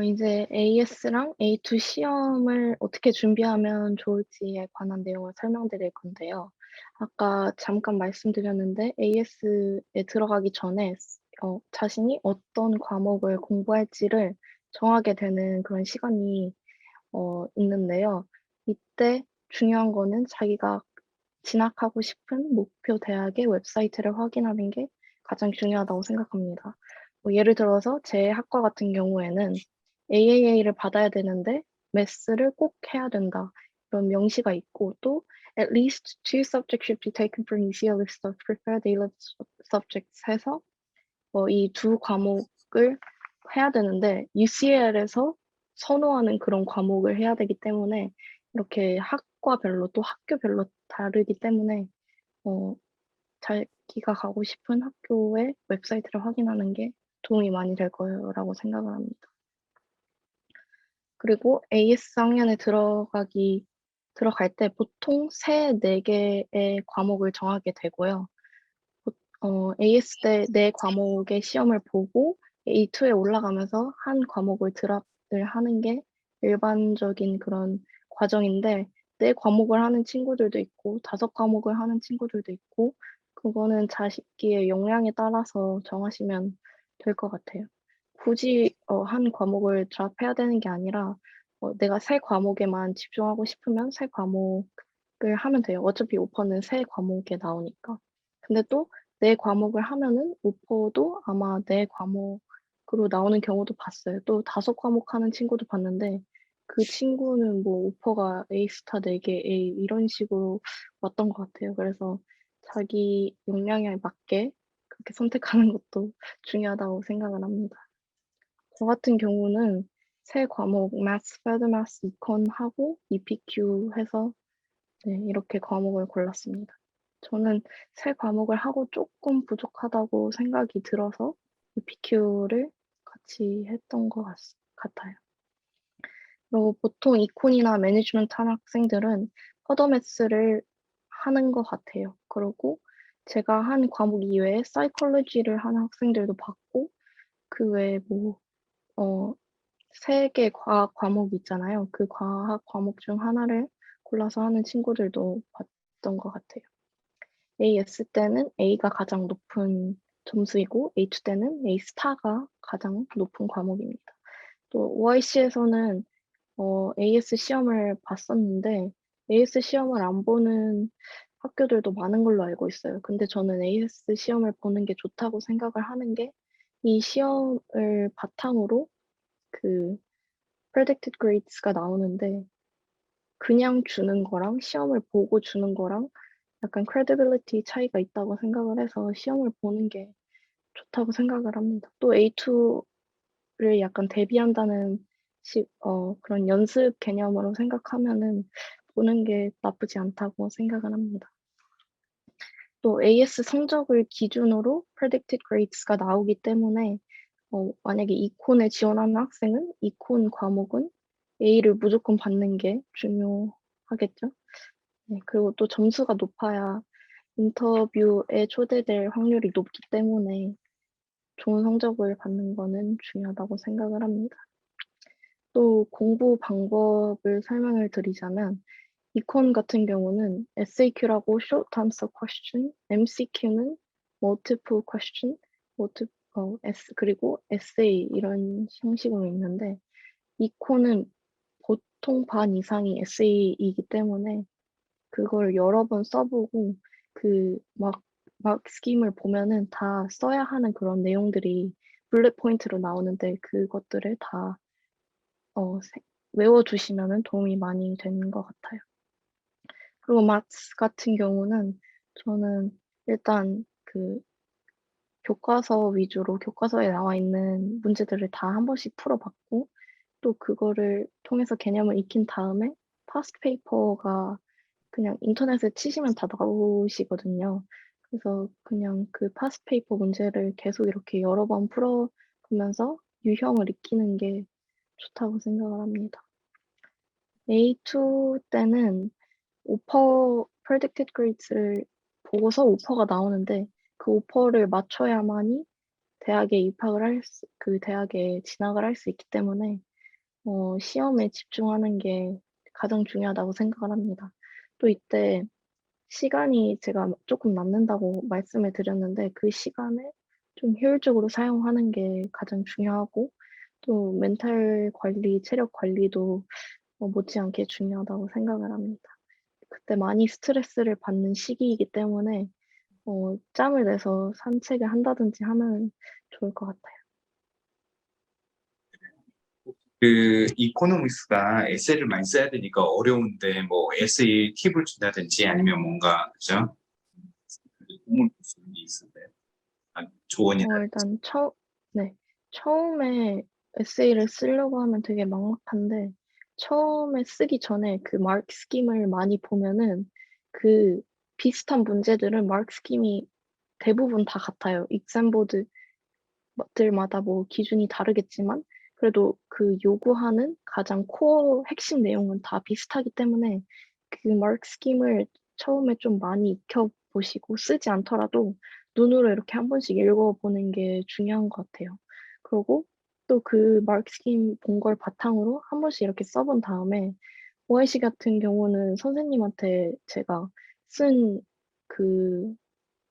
이제 AS랑 A2 시험을 어떻게 준비하면 좋을지에 관한 내용을 설명드릴 건데요. 아까 잠깐 말씀드렸는데 AS에 들어가기 전에 자신이 어떤 과목을 공부할지를 정하게 되는 그런 시간이 있는데요. 이때 중요한 거는 자기가 진학하고 싶은 목표 대학의 웹사이트를 확인하는 게 가장 중요하다고 생각합니다. 예를 들어서 제 학과 같은 경우에는 AAA를 받아야 되는데 매스를 꼭 해야 된다. 이런 명시가 있고 또 at least two subjects should be taken from UCL list of preferred A-level subjects 해서 이 두 과목을 해야 되는데 UCL에서 선호하는 그런 과목을 해야 되기 때문에 이렇게 학과별로 또 학교별로 다르기 때문에 어 자기가 가고 싶은 학교의 웹사이트를 확인하는 게 도움이 많이 될 거라고 생각을 합니다. 그리고 AS 학년에 들어갈 때 보통 3-4 개의 과목을 정하게 되고요. AS 때 4 과목의 시험을 보고 A2에 올라가면서 한 과목을 드랍을 하는 게 일반적인 그런 과정인데 4 과목을 하는 친구들도 있고 5 과목을 하는 친구들도 있고 그거는 자기의 역량에 따라서 정하시면 될 것 같아요. 굳이 한 과목을 드랍해야 되는 게 아니라 내가 3 과목에만 집중하고 싶으면 3 과목을 하면 돼요. 어차피 오퍼는 3 과목에 나오니까. 근데 또 4 과목을 하면은 오퍼도 아마 4 과목으로 나오는 경우도 봤어요. 또 5 과목 하는 친구도 봤는데 그 친구는 뭐 오퍼가 A스타 4개 A 이런 식으로 왔던 것 같아요. 그래서 자기 역량에 맞게 그렇게 선택하는 것도 중요하다고 생각을 합니다. 저 같은 경우는 3 과목 Maths, Further Maths, Econ 하고 EPQ 해서 네 이렇게 과목을 골랐습니다. 저는 3 과목을 하고 쪼끔 부족하다고 생각이 들어서 EPQ를 같이 했던 것 같아요. 그리고 보통 이콘이나 매니지먼트 하는 학생들은 퍼더 매스를 하는 것 같아요. 그리고 제가 한 과목 이외에 사이콜로지를 하는 학생들도 봤고 그 외에 뭐 어 3개 과학 과목이 있잖아요. 그 과학 과목 중 하나를 골라서 하는 친구들도 봤던 것 같아요. AS 때는 A가 가장 높은 점수이고 A2 때는 A 스타가 가장 높은 과목입니다. 또 OIC에서는 AS 시험을 봤었는데 AS 시험을 안 보는 학교들도 많은 걸로 알고 있어요. 근데 저는 AS 시험을 보는 게 좋다고 생각을 하는 게 이 시험을 바탕으로 그 predicted grades가 나오는데 그냥 주는 거랑 시험을 보고 주는 거랑 약간 credibility 차이가 있다고 생각을 해서 시험을 보는 게 좋다고 생각을 합니다. 또 A2를 약간 대비한다는 그런 연습 개념으로 생각하면은 보는 게 나쁘지 않다고 생각을 합니다. 또 AS 성적을 기준으로 predicted grades가 나오기 때문에 만약에 이콘에 지원하는 학생은 이콘 과목은 A를 무조건 받는 게 중요하겠죠. 네 그리고 또 점수가 높아야 인터뷰에 초대될 확률이 높기 때문에 좋은 성적을 받는 거는 중요하다고 생각을 합니다. 또 공부 방법을 설명을 드리자면 이콘 같은 경우는 SAQ라고 Short Answer Question, MCQ는 Multiple Question, 그리고 에세이 이런 형식으로 있는데 이콘은 보통 반 이상이 에세이이기 때문에 그걸 여러 번 써 보고 그 막 스김을 보면은 다 써야 하는 그런 내용들이 블렛 포인트로 나오는데 그것들을 다 세 외워 두시면은 도움이 많이 되는 것 같아요. 그리고 마ths 같은 경우는 저는 일단 그 교과서 위주로 교과서에 나와 있는 문제들을 다 한 번씩 풀어 봤고 또 그거를 통해서 개념을 익힌 다음에 파스트 페이퍼가 그냥 인터넷에 치시면 다 나오시거든요. 그래서 그냥 그 파스트 페이퍼 문제를 계속 이렇게 여러 번 풀어 보면서 유형을 익히는 게 좋다고 생각을 합니다. A2 때는 오퍼 predicted grades를 보고서 오퍼가 나오는데 그 오퍼를 맞춰야만이 대학에 입학을 그 대학에 진학을 할 수 있기 때문에 시험에 집중하는 게 가장 중요하다고 생각을 합니다. 또 이때 시간이 제가 조금 남는다고 말씀을 드렸는데 그 시간을 좀 효율적으로 사용하는 게 가장 중요하고 또 멘탈 관리, 체력 관리도 못지않게 중요하다고 생각을 합니다. 그때 많이 스트레스를 받는 시기이기 때문에 짬을 내서 산책을 한다든지 하면 좋을 것 같아요. 그 이코노미क्스가 에세이를 많이 써야 되니까 어려운데 뭐 에세이 팁을 준다든지 아니면 뭔가 그죠? 도움을 줄 수 있는 게 있을까요? 조언이나 일단 네. 처음에 에세이를 쓰려고 하면 되게 막막한데 처음에 쓰기 전에 그 마크 스킴을 많이 보면은 그 비슷한 문제들은 마크 스킴이 대부분 다 같아요. exam 보드 들마다 뭐 기준이 다르겠지만 그래도 그 요구하는 가장 코어 핵심 내용은 다 비슷하기 때문에 그 마크 스킴을 처음에 좀 많이 익혀 보시고 쓰지 않더라도 눈으로 이렇게 한 번씩 읽어 보는 게 중요한 것 같아요. 그러고 또 그 마크 스킴 본 걸 바탕으로 한 번씩 이렇게 써본 다음에 OIC 같은 경우는 선생님한테 제가 쓴 그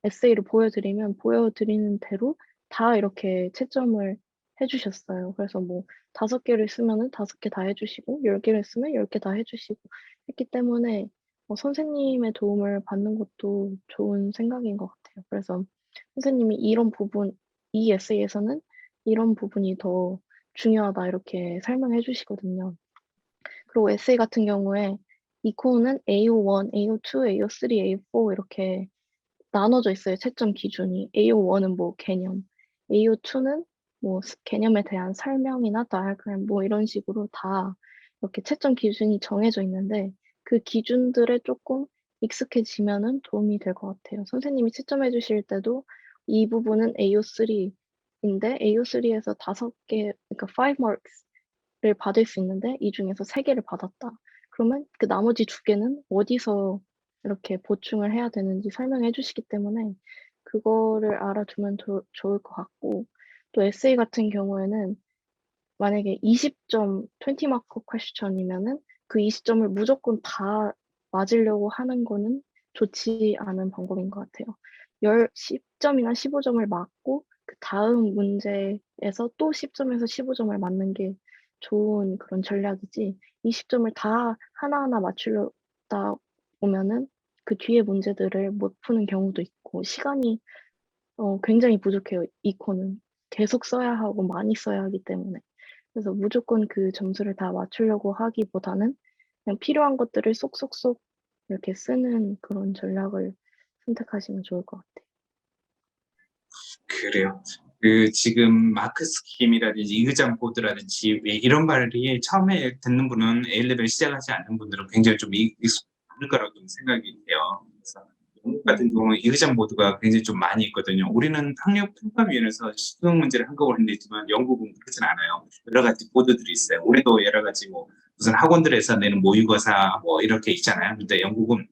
에세이를 보여드리는 대로 다 이렇게 채점을 해 주셨어요. 그래서 뭐 5 개를 쓰면은 5개 다 해 주시고 10 개를 쓰면 10개 다 해 주시고 했기 때문에 선생님의 도움을 받는 것도 좋은 생각인 것 같아요. 그래서 선생님이 "이런 부분 이 에세이에서는 이런 부분이 더 중요하다." 이렇게 설명해 주시거든요. 그리고 에세이 같은 경우에 이코는 AO1, AO2, AO3, AO4 이렇게 나눠져 있어요, 채점 기준이. AO1은 뭐 개념, AO2는 뭐 개념에 대한 설명이나 다이어그램 뭐 이런 식으로 다 이렇게 채점 기준이 정해져 있는데 그 기준들에 쪼끔 익숙해지면은 도움이 될 것 같아요. 선생님이 채점해 주실 때도 이 부분은 AO3인데 AO3에서 5개 그러니까 5 marks를 받을 수 있는데 이 중에서 3 개를 받았다. 그러면 그 나머지 2 개는 어디서 이렇게 보충을 해야 되는지 설명해 주시기 때문에 그거를 알아두면 좋을 것 같고 또 에세이 같은 경우에는 만약에 20점 20 마크 퀘스천이면은 그 20 점을 무조건 다 맞으려고 하는 거는 좋지 않은 방법인 것 같아요. 10 점이나 15 점을 맞고 그다음 문제에서 또 10 점에서 15 점을 맞는 게 좋은 그런 전략이지 20 점을 다 하나하나 맞추려다 보면은 그 뒤에 문제들을 못 푸는 경우도 있고 시간이 굉장히 부족해요, 이코는. 계속 써야 하고 많이 써야 하기 때문에. 그래서 무조건 그 점수를 다 맞추려고 하기보다는 그냥 필요한 것들을 쏙쏙쏙 이렇게 쓰는 그런 전략을 선택하시면 좋을 것 같아요. 그래요. 그 지금 마크 스킴이라든지 이그잠 보드라든지 왜 이런 말이 처음에 듣는 분은 A레벨 시작하지 않는 분들은 굉장히 좀 익숙할 거라고 좀 생각이 돼요. 그래서 영국 같은 네. 경우는 이그잠 보드가 굉장히 좀 많이 있거든요. 우리는 학력평가위원회에서 시중 문제를 한꺼번에 냈지만 영국은 그렇진 않아요. 여러 가지 보드들이 있어요. 우리도 여러 가지 뭐 무슨 학원들에서 내는 모의고사 뭐 이렇게 있잖아요. 근데 영국은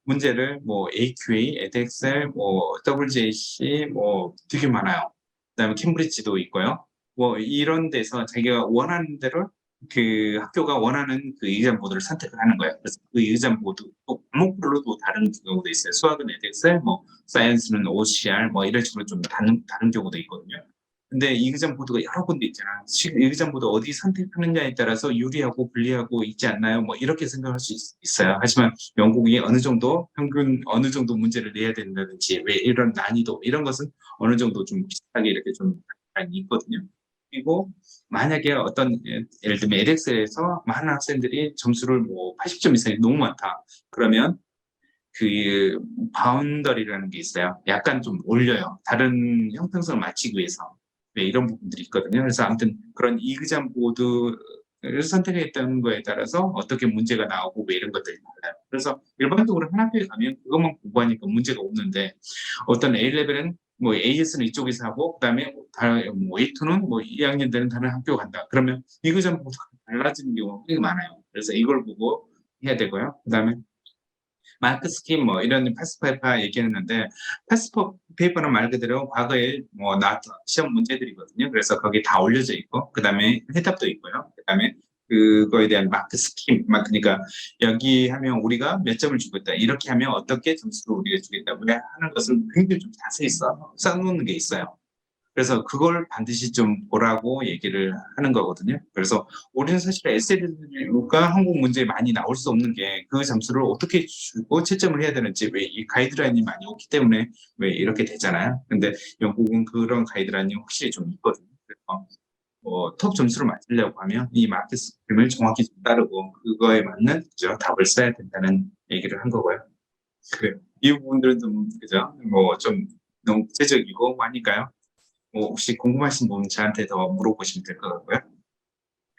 문제를 뭐 AQA, 에덱셀, 뭐 WJC 뭐 되게 많아요. 그다음에 캠브리지도 있고요. 뭐 이런 데서 자기가 원하는 대로 그 학교가 원하는 그 exam 보드를 선택을 하는 거예요. 그래서 그 exam 보드 또 과목별로도 다른 경우도 있어요. 수학은 에덱셀, 뭐 사이언스는 OCR, 뭐 이런 식으로 좀 다른 경우도 있거든요. 근데 이그잠 보드가 여러 군데 있잖아. 이그잠 보드 어디 선택하느냐에 따라서 유리하고 불리하고 있지 않나요? 뭐 이렇게 생각할 수 있어요. 하지만 영국이 어느 정도 평균 어느 정도 문제를 내야 된다든지 왜 이런 난이도 이런 것은 어느 정도 좀 비슷하게 이렇게 좀 있거든요. 그리고 만약에 어떤 예를 들면 에덱셀에서 많은 학생들이 점수를 뭐 80점 이상이 너무 많다. 그러면 그 바운더리라는 게 있어요. 약간 좀 올려요. 다른 형평성을 맞추기 위해서. 네, 이런 부분들이 있거든요. 그래서 아무튼 그런 이그잠 보드를 선택했던 거에 따라서 어떻게 문제가 나오고 뭐 이런 것들이 달라요. 그래서 일반적으로 한 학교에 가면 그것만 공부하니까 문제가 없는데 어떤 A레벨은 뭐 AS는 이쪽에서 하고 그다음에 뭐 A2는 뭐 2학년 되는 다른 학교 간다. 그러면 이그잠 보드가 달라지는 경우가 꽤 많아요. 그래서 이걸 보고 해야 되고요. 그다음에 마크 스킨 뭐 이런 패스트 페이퍼 얘기했는데 패스트 페이퍼는 말 그대로 과거에 뭐 나왔던 시험 문제들이거든요. 그래서 거기 다 올려져 있고 그다음에 해답도 있고요. 그다음에 그거에 대한 마크 스킨, 그러니까 여기 하면 우리가 몇 점을 주고 있다. 이렇게 하면 어떻게 점수를 우리가 주겠다. 왜 하는 것을 굉장히 좀 자세히 써놓는 게 있어요. 그래서 그걸 반드시 좀 보라고 얘기를 하는 거거든요. 그래서 우리는 사실 에세이가 한국 문제에 많이 나올 수 없는 게 그 점수를 어떻게 주고 채점을 해야 되는지 왜 이 가이드라인이 많이 없기 때문에 왜 이렇게 되잖아요. 근데 영국은 그런 가이드라인이 확실히 좀 있거든요. 그래서 톱 점수를 맞추려고 하면 이 마크 스킴을 정확히 좀 따르고 그거에 맞는 그죠? 답을 써야 된다는 얘기를 한 거고요. 그래요. 이 부분들은 좀 그죠? 뭐 좀 너무 구체적이고 하니까요. 혹시 궁금하신 부분 저한테 더 물어보시면 될 것 같고요.